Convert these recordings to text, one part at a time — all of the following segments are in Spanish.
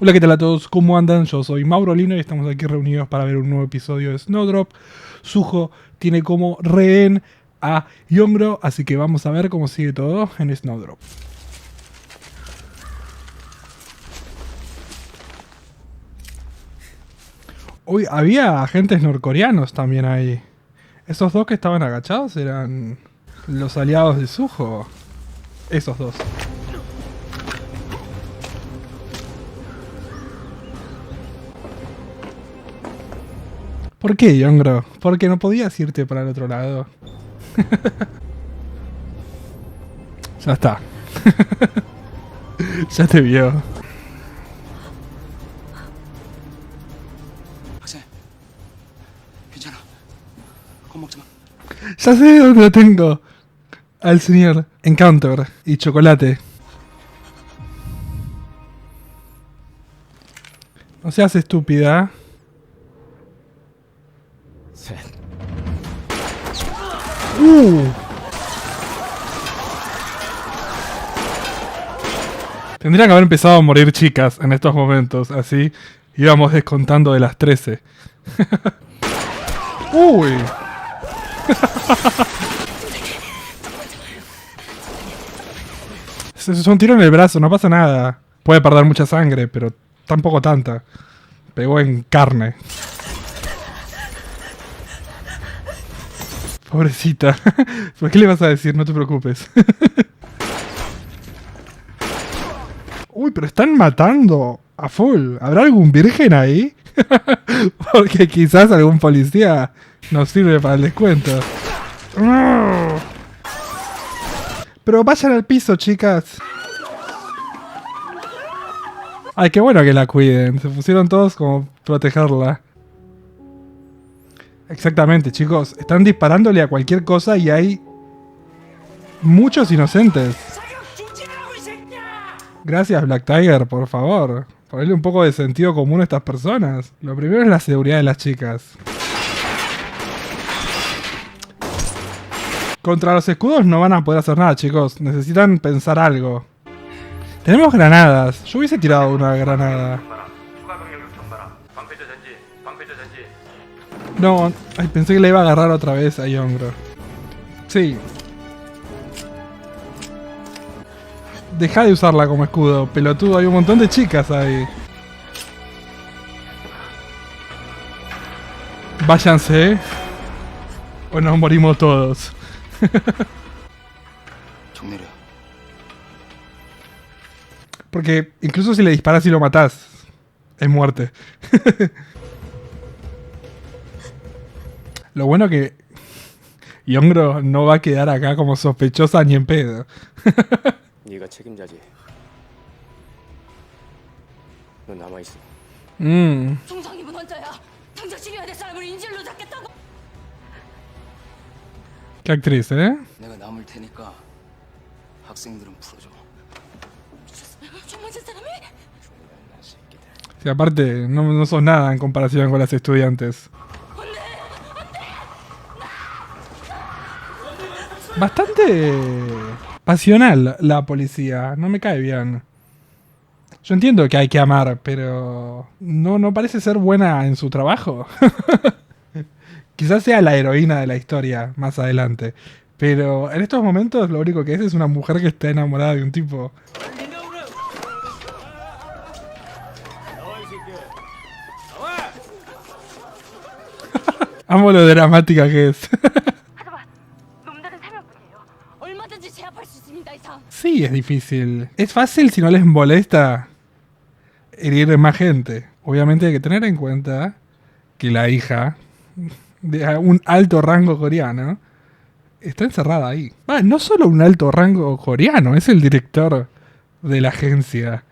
Hola, ¿qué tal a todos? ¿Cómo andan? Yo soy Mauro Lino y estamos aquí reunidos para ver un nuevo episodio de Snowdrop. Suho tiene como rehén a Yongro, así que vamos a ver cómo sigue todo en Snowdrop. Uy, había agentes norcoreanos también ahí. Esos dos que estaban agachados eran los aliados de Suho. Esos dos. ¿Por qué, Yongro? Porque no podías irte para el otro lado. Ya está. Ya te vio. Ya sé dónde lo tengo. Al señor Encounter y chocolate. No seas estúpida. Tendrían que haber empezado a morir chicas en estos momentos. Así íbamos descontando de las 13. Uy. Es un tiro en el brazo, no pasa nada. Puede perder mucha sangre, pero tampoco tanta. Pegó en carne. Pobrecita. ¿Por qué le vas a decir? No te preocupes. Uy, pero están matando a full. ¿Habrá algún virgen ahí? Porque quizás algún policía nos sirve para el descuento. Pero vayan al piso, chicas. Ay, qué bueno que la cuiden. Se pusieron todos como protegerla. Exactamente, chicos. Están disparándole a cualquier cosa y hay muchos inocentes. Gracias, Black Tiger, por favor. Ponerle un poco de sentido común a estas personas. Lo primero es la seguridad de las chicas. Contra los escudos no van a poder hacer nada, chicos. Necesitan pensar algo. Tenemos granadas. Yo hubiese tirado una granada. No, ay, pensé que le iba a agarrar otra vez a Yongro. Sí. Deja de usarla como escudo, pelotudo. Hay un montón de chicas ahí. Váyanse. O nos morimos todos. Porque incluso si le disparas y lo matás, es muerte. Lo bueno que Yongro no va a quedar acá como sospechosa ni en pedo. 네가 책임자지. 너 남아 있어. 송상입은 혼자야. 당장 지켜야 될 사람을 인질로 잡겠다고. Qué actriz, ¿eh? 내가 남을 테니까 학생들은 풀어줘. 정말 저 사람이? Sí, aparte, no sos nada en comparación con las estudiantes. Bastante pasional la policía, no me cae bien. Yo entiendo que hay que amar, pero no parece ser buena en su trabajo. Quizás sea la heroína de la historia más adelante. Pero en estos momentos lo único que es una mujer que está enamorada de un tipo. Amo lo dramática que es. Sí, es difícil. Es fácil si no les molesta herir más gente. Obviamente hay que tener en cuenta que la hija de un alto rango coreano está encerrada ahí. No solo un alto rango coreano, es el director de la agencia.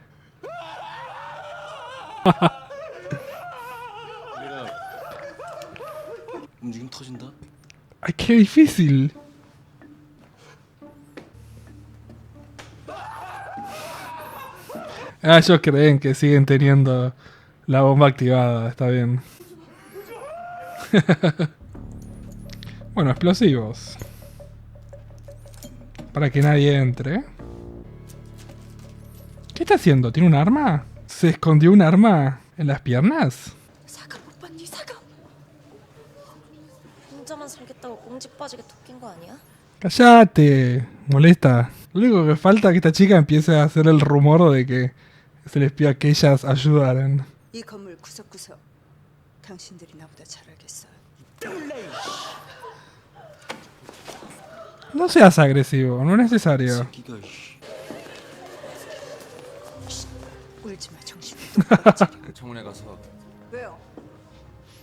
Ay, qué difícil. Ellos creen que siguen teniendo la bomba activada, está bien. Bueno, explosivos. Para que nadie entre. ¿Qué está haciendo? ¿Tiene un arma? ¿Se escondió un arma en las piernas? 사과 못 봤니 사과? 혼자만 살겠다고 꽁지 빠지게 토낀 거 아니야? ¡Cállate! Molesta. Lo único que falta es que esta chica empiece a hacer el rumor de que se les pida que ellas ayudaran. 이 건물 구석구석 당신들이 나보다 잘 알겠어요. No seas agresivo, no es necesario. 새끼가 울지 마, 정신. 청문회 가서 왜요?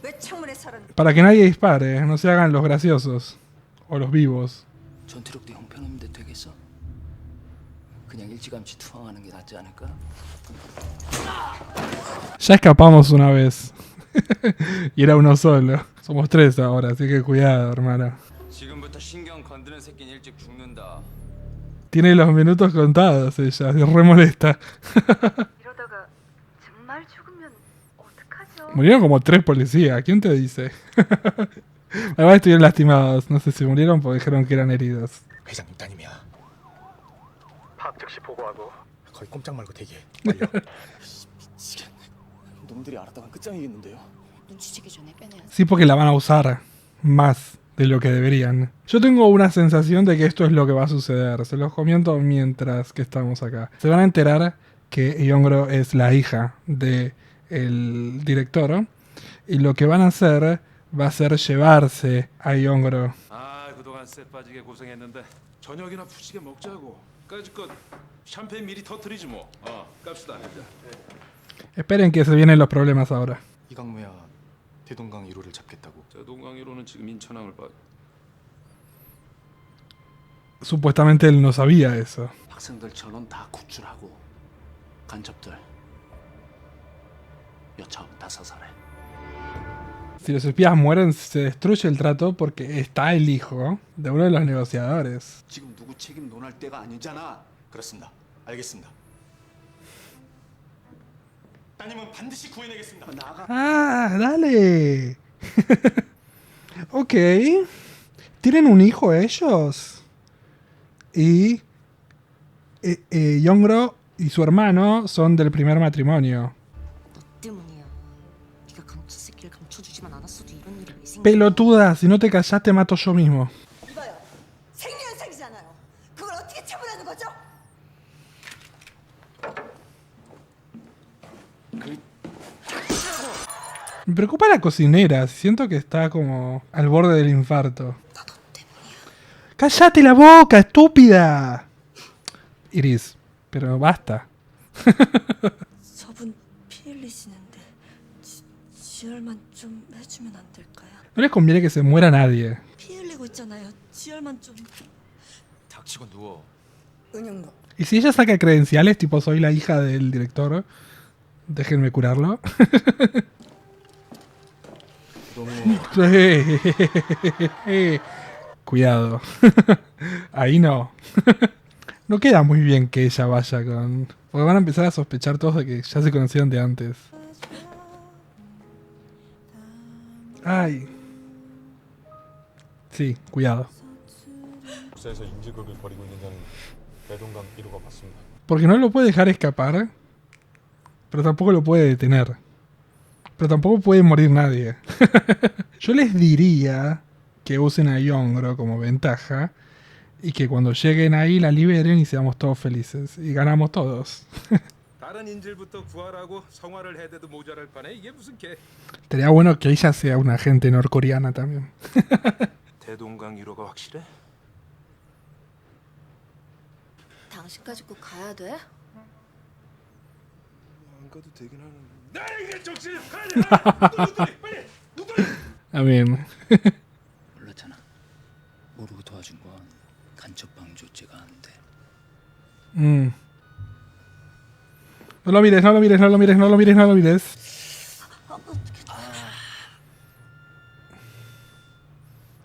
왜 창문에 사람? Para que nadie dispare, no se hagan los graciosos. O los vivos. 전투력도 형편없는데 되겠어? 그냥 일찌감치 투항하는 게 낫지 않을까? Ya escapamos una vez. Y era uno solo. Somos tres ahora, así que cuidado, hermano. 지금부터 신경 건드는 새끼는 일찍 죽는다. Tiene los minutos contados ella, se re molesta. 이러다가 정말 죽으면 어떡하죠? Murieron como 3 policías, ¿quién te dice? Además estuvieron lastimados, no sé si murieron porque dijeron que eran heridos. 회장님 따님이야. 파악 즉시 보고하고 거의 꼼짝 말고 대기해. 빨려. 미치겠네. 놈들이 알았다간 끝장이겠는데요. 눈치채기 전에 빼내야 Sí, porque la van a usar más de lo que deberían. Yo tengo una sensación de que esto es lo que va a suceder. Se los comento mientras que estamos acá. Se van a enterar que Yongro es la hija del director. Y lo que van a hacer va a ser llevarse a Yongro. 아, 그동안 쎄 빠지게 고생했는데 저녁이나 푸시게 먹자고. 까짓것 샴페인 미리 터트리지 뭐. 깝시다. Esperen que se vienen los problemas ahora. 이강무야 대동강 1호를 잡겠다고. 저 동강이로는 지금 인천항을 봐. Supuestamente él no sabía eso. 학생들 전원 다 구출하고 간첩들 여차하면 다 사살해. Si los espías mueren, se destruye el trato porque está el hijo de uno de los negociadores. 지금 누구 책임 논할 때가 아니잖아. 그렇습니다. 알겠습니다. 따님은 반드시 구해내겠습니다. 나가. Ah, dale. Ok. Tienen un hijo ellos. Y Yongro y su hermano son del primer matrimonio. 너 때문이야. 네가 감초 새끼를 감춰주지만 않았어도 이런 일이 왜 생겨? Pelotuda, si no te callas te mato yo mismo. 이봐요. 생년생이잖아요. 그걸 어떻게 처분하는 거죠? Me preocupa la cocinera, siento que está como al borde del infarto. ¡Cállate la boca, estúpida! Iris, pero basta. 저분 피 흘리시는데 지혈만 좀 해주면 안 될까요? No les conviene que se muera nadie. 피 흘리고 있잖아요. 지혈만 좀. 닥치고 누워. 은영로. Y si ella saca credenciales, tipo soy la hija del director, déjenme curarlo. Cuidado. Ahí no. No queda muy bien que ella vaya con... Porque van a empezar a sospechar todos de que ya se conocían de antes. Ay. Sí, cuidado. 국사에서 인질극을 벌이고 있는 자는 대동강 1호가 맞습니다. Porque no lo puede dejar escapar, pero tampoco lo puede detener. Pero tampoco puede morir nadie. Yo les diría que usen a Yongro como ventaja y que cuando lleguen ahí la liberen y seamos todos felices. Y ganamos todos. 다른 인질부터 구하라고 성화를 해대도 모자랄 판에 이게 무슨 개? Estaría bueno que ella sea una agente norcoreana también. 대동강 1호가 확실해? 당신까지 꼭 가야 돼? 안 가도 되긴 하는데. 나에게 정신을 가야 돼. 빨리 누구리. I mean. 몰랐잖아. 모르고 도와준 건 간첩 방조죄가 안 돼. No lo mires, no lo mires, no lo mires, no lo mires, no lo mires.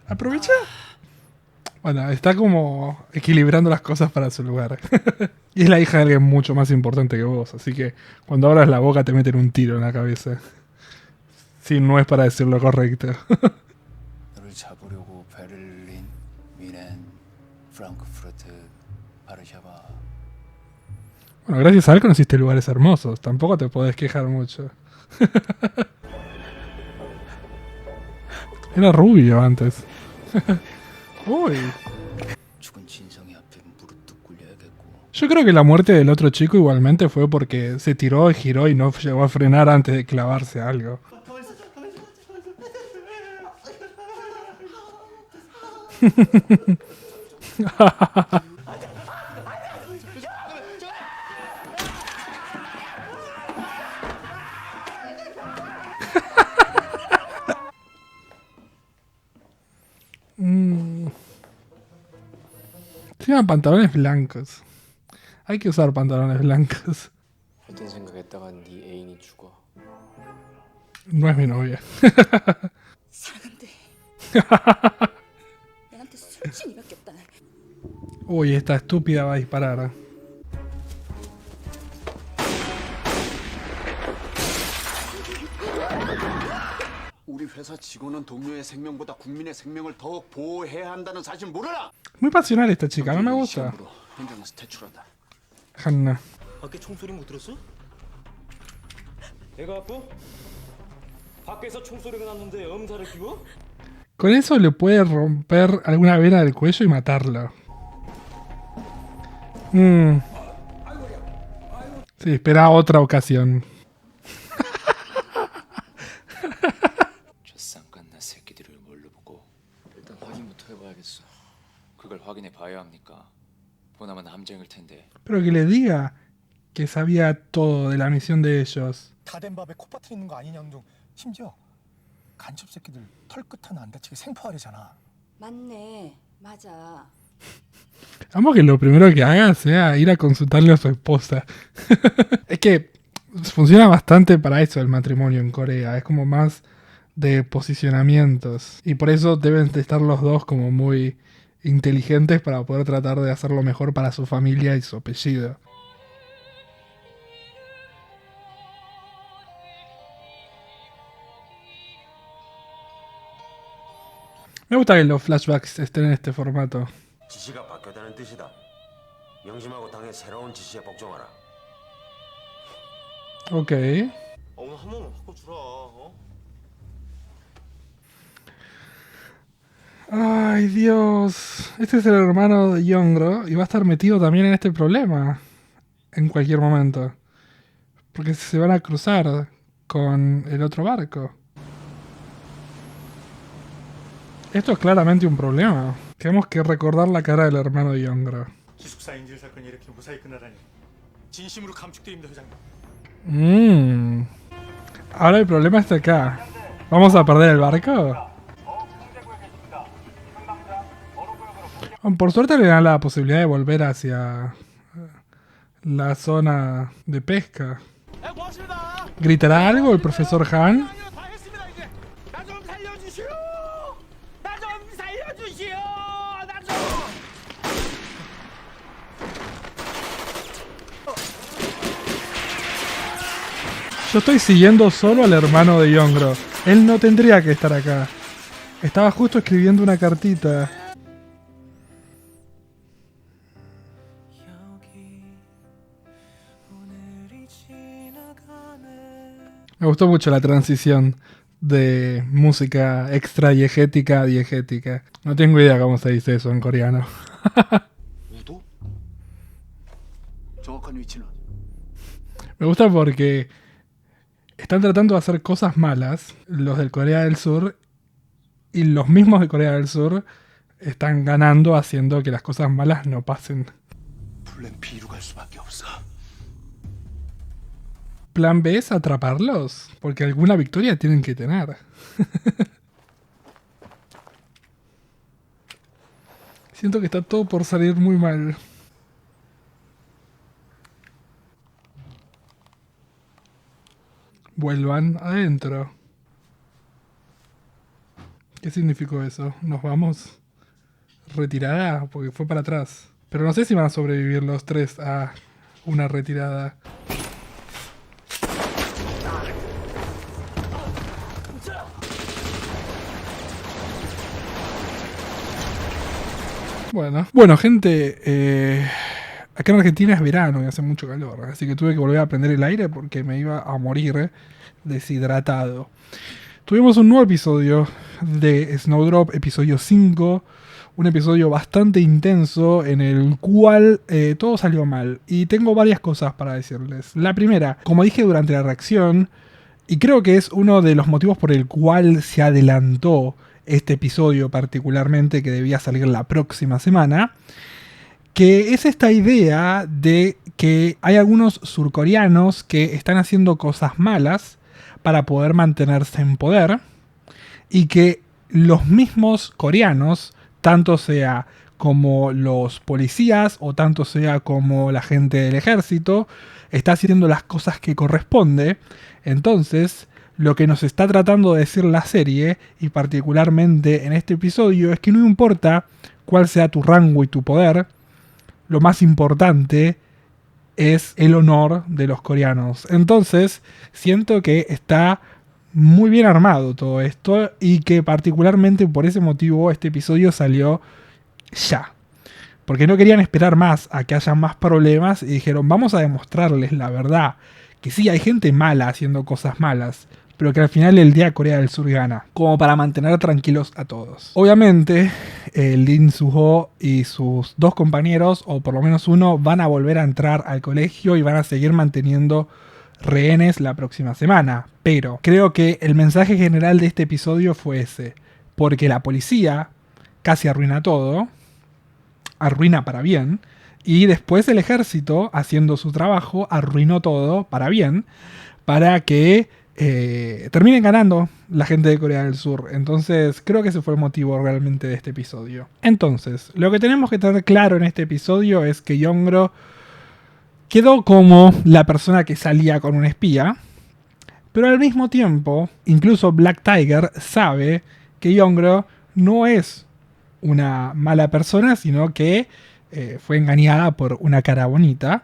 Aprovecha. Bueno, está como equilibrando las cosas para su lugar. Y es la hija de alguien mucho más importante que vos, así que cuando abras la boca te meten un tiro en la cabeza. Sí, no es para decir lo correcto. 너를 잡으려고 베를린, 미넨, 프랑크푸르트, 바르샤바. Bueno, gracias a él conociste lugares hermosos. Tampoco te podés quejar mucho. Era rubio antes. Uy. 죽은 진성이 앞에 무릎도 꿇려야겠고. Yo creo que la muerte del otro chico igualmente fue porque se tiró y giró y no llegó a frenar antes de clavarse algo. Tienen pantalones blancos. Hay que usar pantalones blancos. 헛된 생각했다가 네 애인이 죽어. No es mi novia. 사랑한대. 얘한테 술진이밖에 없다. Uy, esta estúpida va a disparar. 우리 회사 직원은 동료의 생명보다 국민의 생명을 더 보호해야 한다는 사실 모르나? Muy pasional esta chica, no me gusta. 현장에서 퇴출한다. Hanna. 밖에 총소리 못 들었어? 애가 아파? 밖에서 총소리가 났는데 엄살을 끼워? Con eso le puede romper alguna vena del cuello y matarlo. Sí, espera otra ocasión. 젖상간나 새끼들을 뭘로 보고 일단 확인부터 해봐야겠어. 그걸 확인해 봐야 합니까? 보나마나 함정일 텐데. Pero que le diga que sabía todo de la misión de ellos. 다 된 밥에 코 빠뜨리는 거 아니냐 동 심지어 간첩 새끼들 털끝 하나 안 다치게 생포하려잖아. 맞네. 맞아. Amo que lo primero que haga sea ir a consultarle a su esposa. Es que funciona bastante para eso el matrimonio en Corea. Es como más de posicionamientos. Y por eso deben de estar los dos como muy inteligentes para poder tratar de hacer lo mejor para su familia y su apellido. Me gusta que los flashbacks estén en este formato. 지시가 바뀌었다는 뜻이다. 명심하고 당의 새로운 지시에 복종하라. Ok. 오늘 한 번만 바꿔주라. 어? Ay, Dios. Este es el hermano de Yongro y va a estar metido también en este problema en cualquier momento. Porque se van a cruzar con el otro barco. Esto es claramente un problema. Tenemos que recordar la cara del hermano de Yongro. 기숙사 인질 사건이 이렇게 무사히 끝나다니 진심으로 감축드립니다, 회장님. Ahora el problema está acá. ¿Vamos a perder el barco? Por suerte le dan la posibilidad de volver hacia la zona de pesca. ¿Gritará algo el profesor Han? Yo estoy siguiendo solo al hermano de Yongro. Él no tendría que estar acá. Estaba justo escribiendo una cartita. Me gustó mucho la transición de música extra diegética a diegética. No tengo idea cómo se dice eso en coreano. 우도? 정확한 위치는? Me gusta porque están tratando de hacer cosas malas, los del Corea del Sur, y los mismos de Corea del Sur están ganando haciendo que las cosas malas no pasen. 플랜 B로 갈 수밖에 없어. Plan B es atraparlos, porque alguna victoria tienen que tener. Siento que está todo por salir muy mal. Vuelvan adentro. ¿Qué significó eso? ¿Nos vamos? ¿Retirada? Porque fue para atrás. Pero no sé si van a sobrevivir los tres a una retirada. Bueno, gente, Acá en Argentina es verano y hace mucho calor, así que tuve que volver a prender el aire porque me iba a morir deshidratado. Tuvimos un nuevo episodio de Snowdrop, episodio 5, un episodio bastante intenso en el cual todo salió mal. Y tengo varias cosas para decirles. La primera, como dije durante la reacción, y creo que es uno de los motivos por el cual se adelantó este episodio particularmente, que debía salir la próxima semana, que es esta idea de que hay algunos surcoreanos que están haciendo cosas malas para poder mantenerse en poder y que los mismos coreanos, tanto sea como los policías o tanto sea como la gente del ejército, está haciendo las cosas que corresponde. Entonces, lo que nos está tratando de decir la serie, y particularmente en este episodio, es que no importa cuál sea tu rango y tu poder, lo más importante es el honor de los coreanos. Entonces, siento que está muy bien armado todo esto y que particularmente por ese motivo este episodio salió ya. Porque no querían esperar más a que haya más problemas y dijeron, vamos a demostrarles la verdad, que sí hay gente mala haciendo cosas malas, pero que al final del día Corea del Sur gana, como para mantener tranquilos a todos. Obviamente, Lim Soo-ho y sus dos compañeros, o por lo menos uno, van a volver a entrar al colegio y van a seguir manteniendo rehenes la próxima semana. Pero creo que el mensaje general de este episodio fue ese, porque la policía casi arruina todo, arruina para bien, y después el ejército, haciendo su trabajo, arruinó todo para bien, para que terminen ganando la gente de Corea del Sur. Entonces creo que ese fue el motivo realmente de este episodio. Entonces, lo que tenemos que tener claro en este episodio es que Yongro quedó como la persona que salía con un espía, pero al mismo tiempo, incluso Black Tiger sabe que Yongro no es una mala persona, sino que fue engañada por una cara bonita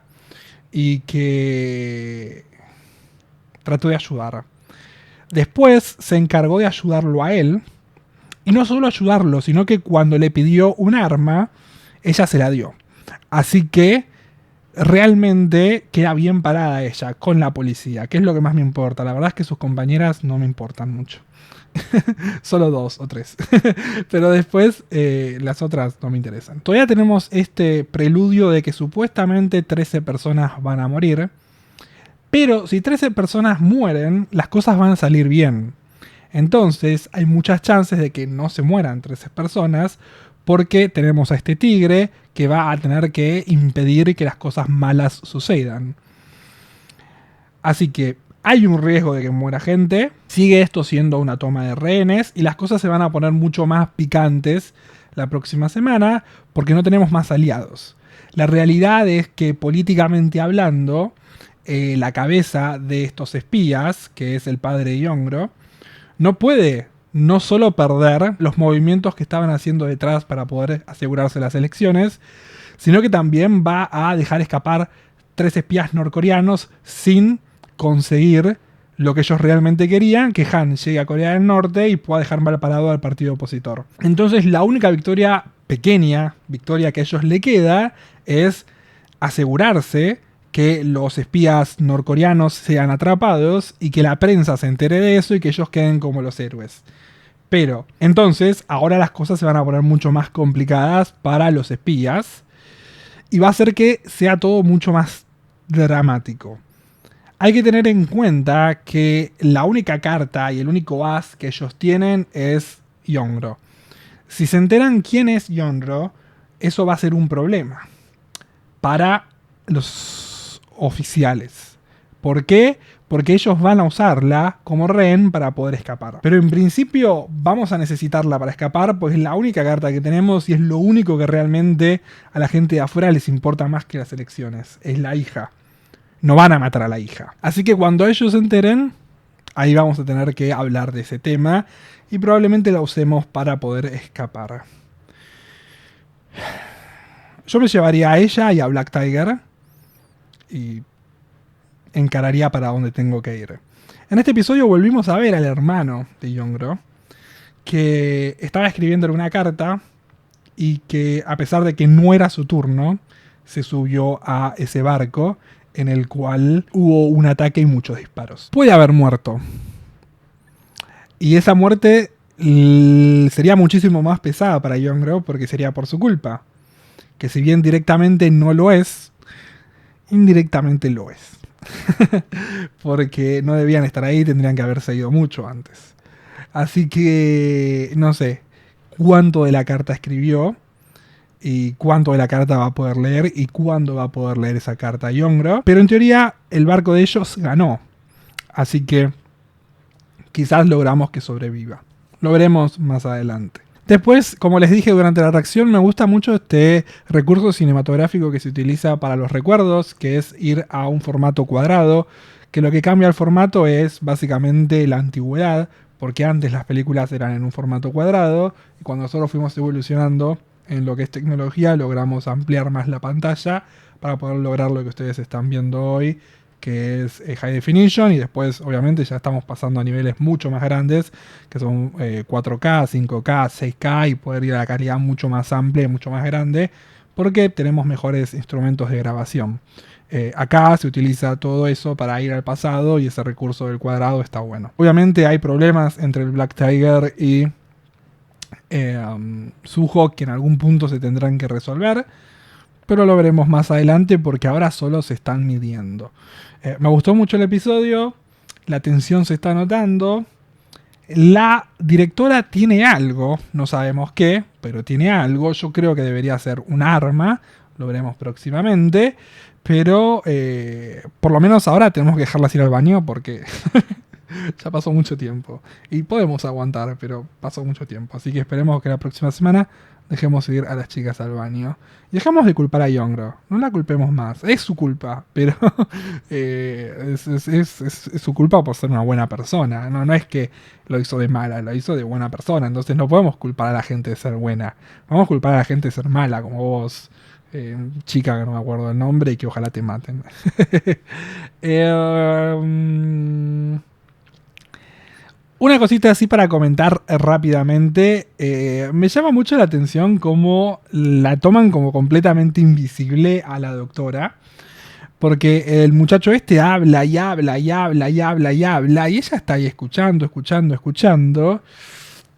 y que trató de ayudar. Después se encargó de ayudarlo a él, y no solo ayudarlo, sino que cuando le pidió un arma, ella se la dio. Así que realmente queda bien parada ella con la policía, que es lo que más me importa. La verdad es que sus compañeras no me importan mucho. Solo 2 o 3. Pero después las otras no me interesan. Todavía tenemos este preludio de que supuestamente 13 personas van a morir. Pero si 13 personas mueren, las cosas van a salir bien. Entonces hay muchas chances de que no se mueran 13 personas, porque tenemos a este tigre que va a tener que impedir que las cosas malas sucedan. Así que hay un riesgo de que muera gente, sigue esto siendo una toma de rehenes y las cosas se van a poner mucho más picantes la próxima semana porque no tenemos más aliados. La realidad es que políticamente hablando, la cabeza de estos espías, que es el padre de Yongro, no puede no solo perder los movimientos que estaban haciendo detrás para poder asegurarse las elecciones, sino que también va a dejar escapar 3 espías norcoreanos sin conseguir lo que ellos realmente querían, que Han llegue a Corea del Norte y pueda dejar mal parado al partido opositor. Entonces la única pequeña victoria que a ellos le queda es asegurarse que los espías norcoreanos sean atrapados y que la prensa se entere de eso y que ellos queden como los héroes. Pero, entonces, ahora las cosas se van a poner mucho más complicadas para los espías y va a hacer que sea todo mucho más dramático. Hay que tener en cuenta que la única carta y el único as que ellos tienen es Yongro. Si se enteran quién es Yongro, eso va a ser un problema para los oficiales. ¿Por qué? Porque ellos van a usarla como rehén para poder escapar. Pero en principio vamos a necesitarla para escapar, pues es la única carta que tenemos y es lo único que realmente a la gente de afuera les importa más que las elecciones. Es la hija. No van a matar a la hija. Así que cuando ellos se enteren, ahí vamos a tener que hablar de ese tema y probablemente la usemos para poder escapar. Yo me llevaría a ella y a Black Tiger y encararía para donde tengo que ir. En este episodio volvimos a ver al hermano de Yongro, que estaba escribiéndole una carta y que, a pesar de que no era su turno, se subió a ese barco en el cual hubo un ataque y muchos disparos. Puede haber muerto. Y esa muerte sería muchísimo más pesada para Yongro porque sería por su culpa. Que si bien directamente no lo es, indirectamente lo es. Porque no debían estar ahí, tendrían que haberse ido mucho antes. Así que no sé cuánto de la carta escribió y cuánto de la carta va a poder leer y cuándo va a poder leer esa carta Yongro. Pero en teoría el barco de ellos ganó. Así que quizás logramos que sobreviva. Lo veremos más adelante. Después, como les dije durante la reacción, me gusta mucho este recurso cinematográfico que se utiliza para los recuerdos, que es ir a un formato cuadrado, que lo que cambia el formato es básicamente la antigüedad, porque antes las películas eran en un formato cuadrado, y cuando nosotros fuimos evolucionando en lo que es tecnología, logramos ampliar más la pantalla para poder lograr lo que ustedes están viendo hoy, que es High Definition, y después obviamente ya estamos pasando a niveles mucho más grandes, que son 4K, 5K, 6K, y poder ir a la calidad mucho más amplia y mucho más grande, porque tenemos mejores instrumentos de grabación. Acá se utiliza todo eso para ir al pasado, y ese recurso del cuadrado está bueno. Obviamente hay problemas entre el Black Tiger y Suho que en algún punto se tendrán que resolver, pero lo veremos más adelante porque ahora solo se están midiendo. Me gustó mucho el episodio, la tensión se está notando, la directora tiene algo, no sabemos qué, pero tiene algo. Yo creo que debería ser un arma, lo veremos próximamente, pero por lo menos ahora tenemos que dejarlas ir al baño porque ya pasó mucho tiempo. Y podemos aguantar, pero pasó mucho tiempo. Así que esperemos que la próxima semana dejemos ir a las chicas al baño. Y dejamos de culpar a Yongro. No la culpemos más. Es su culpa, pero es su culpa por ser una buena persona. No es que lo hizo de mala, lo hizo de buena persona. Entonces no podemos culpar a la gente de ser buena. Vamos a culpar a la gente de ser mala, como vos. Chica que no me acuerdo el nombre y que ojalá te maten. Una cosita así para comentar rápidamente. Me llama mucho la atención cómo la toman como completamente invisible a la doctora. Porque el muchacho este habla y habla y habla y habla y habla. Y ella está ahí escuchando, escuchando, escuchando.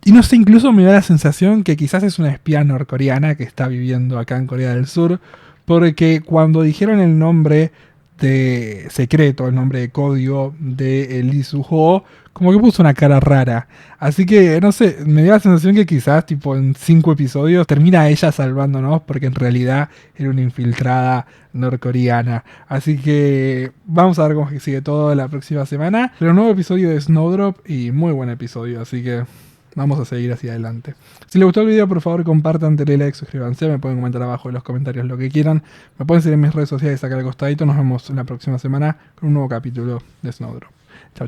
Y no sé, incluso me da la sensación que quizás es una espía norcoreana que está viviendo acá en Corea del Sur. Porque cuando dijeron el nombre de secreto, el nombre de código de Lee Suho, como que puso una cara rara. Así que, no sé, me dio la sensación que quizás tipo en 5 episodios termina ella salvándonos porque en realidad era una infiltrada norcoreana. Así que vamos a ver cómo sigue todo la próxima semana. Pero un nuevo episodio de Snowdrop y muy buen episodio, así que vamos a seguir hacia adelante. Si les gustó el video, por favor compartan, denle like, suscríbanse, me pueden comentar abajo en los comentarios lo que quieran. Me pueden seguir en mis redes sociales acá al costadito. Nos vemos la próxima semana con un nuevo capítulo de Snowdrop. Chao, chao.